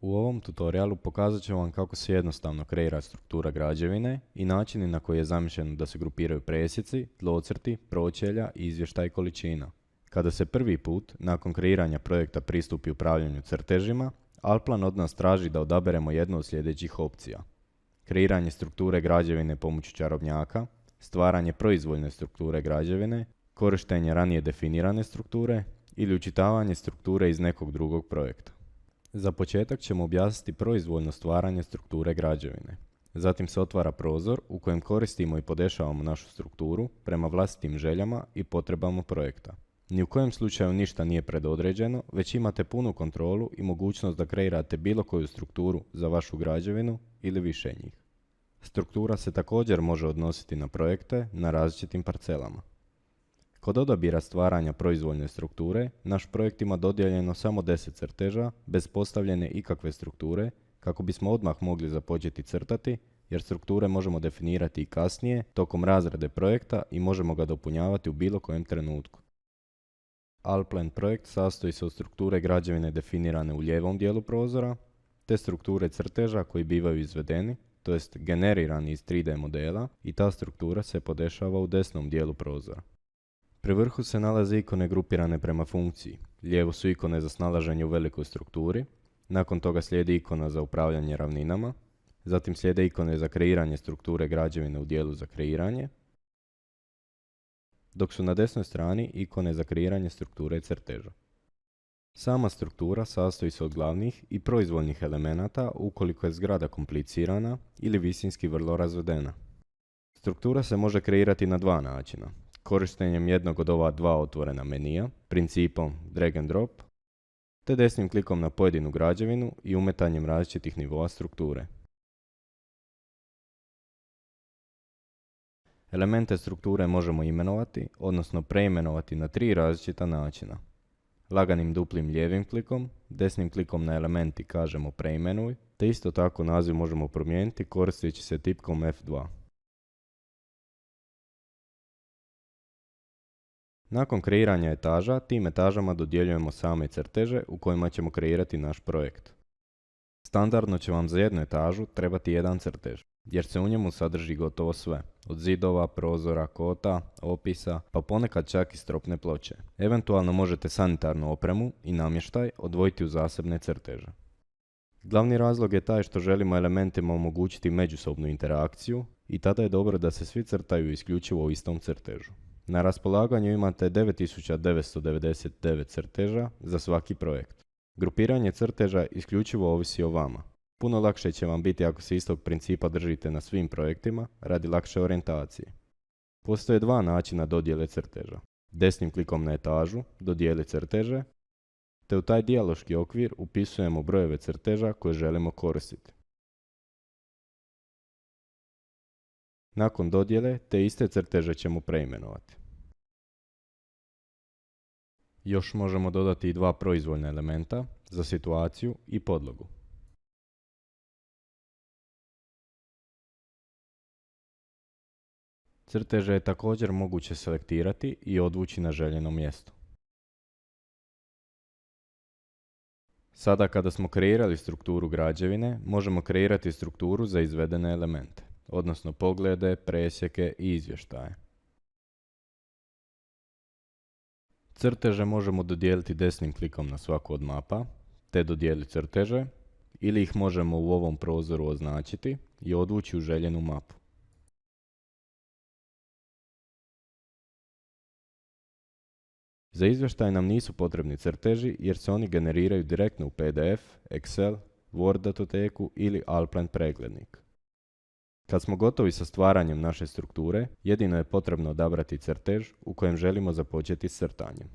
U ovom tutorialu pokazat ću vam kako se jednostavno kreira struktura građevine i načini na koji je zamišljeno da se grupiraju presjeci, tlocrti, pročelja i izvještaj količina. Kada se prvi put, nakon kreiranja projekta, pristupi upravljanju crtežima, Alplan od nas traži da odaberemo jednu od sljedećih opcija. Kreiranje strukture građevine pomoću čarobnjaka, stvaranje proizvoljne strukture građevine, korištenje ranije definirane strukture ili učitavanje strukture iz nekog drugog projekta. Za početak ćemo objasniti proizvoljno stvaranje strukture građevine. Zatim se otvara prozor u kojem koristimo i podešavamo našu strukturu prema vlastitim željama i potrebama projekta. Ni u kojem slučaju ništa nije predodređeno, već imate punu kontrolu i mogućnost da kreirate bilo koju strukturu za vašu građevinu ili više njih. Struktura se također može odnositi na projekte na različitim parcelama. Kod odabira stvaranja proizvoljne strukture, naš projekt ima dodijeljeno samo 10 crteža, bez postavljene ikakve strukture, kako bismo odmah mogli započeti crtati, jer strukture možemo definirati i kasnije, tokom razrade projekta, i možemo ga dopunjavati u bilo kojem trenutku. Alplan projekt sastoji se od strukture građevine definirane u lijevom dijelu prozora, te strukture crteža koji bivaju izvedeni, to jest generirani iz 3D modela, i ta struktura se podešava u desnom dijelu prozora. Pri vrhu se nalaze ikone grupirane prema funkciji. Lijevo su ikone za snalaženje u velikoj strukturi, nakon toga slijedi ikona za upravljanje ravninama, zatim slijede ikone za kreiranje strukture građevine u dijelu za kreiranje, dok su na desnoj strani ikone za kreiranje strukture crteža. Sama struktura sastoji se od glavnih i proizvoljnih elemenata ukoliko je zgrada komplicirana ili visinski vrlo razvedena. Struktura se može kreirati na dva načina. Korištenjem jednog od ova dva otvorena menija, principom drag and drop, te desnim klikom na pojedinu građevinu i umetanjem različitih nivoa strukture. Elemente strukture možemo imenovati, odnosno preimenovati na tri različita načina. Laganim duplim lijevim klikom, desnim klikom na element i kažemo preimenuj, te isto tako naziv možemo promijeniti koristeći se tipkom F2. Nakon kreiranja etaža, tim etažama dodjeljujemo same crteže u kojima ćemo kreirati naš projekt. Standardno će vam za jednu etažu trebati jedan crtež, jer se u njemu sadrži gotovo sve, od zidova, prozora, kota, opisa, pa ponekad čak i stropne ploče. Eventualno možete sanitarnu opremu i namještaj odvojiti u zasebne crteže. Glavni razlog je taj što želimo elementima omogućiti međusobnu interakciju i tada je dobro da se svi crtaju isključivo u istom crtežu. Na raspolaganju imate 9999 crteža za svaki projekt. Grupiranje crteža isključivo ovisi o vama. Puno lakše će vam biti ako se istog principa držite na svim projektima radi lakše orijentacije. Postoje dva načina dodjele crteža. Desnim klikom na etažu dodijeli crteže, te u taj dijaloški okvir upisujemo brojeve crteža koje želimo koristiti. Nakon dodjele, te iste crteže ćemo preimenovati. Još možemo dodati i dva proizvoljna elementa za situaciju i podlogu. Crteže je također moguće selektirati i odvući na željeno mjesto. Sada kada smo kreirali strukturu građevine, možemo kreirati strukturu za izvedene elemente, odnosno poglede, presjeke i izvještaje. Crteže možemo dodijeliti desnim klikom na svaku od mapa, te dodijeliti crteže, ili ih možemo u ovom prozoru označiti i odvući u željenu mapu. Za izvještaj nam nisu potrebni crteži jer se oni generiraju direktno u PDF, Excel, Word datoteku ili Alplan preglednik. Kad smo gotovi sa stvaranjem naše strukture, jedino je potrebno odabrati crtež u kojem želimo započeti s crtanjem.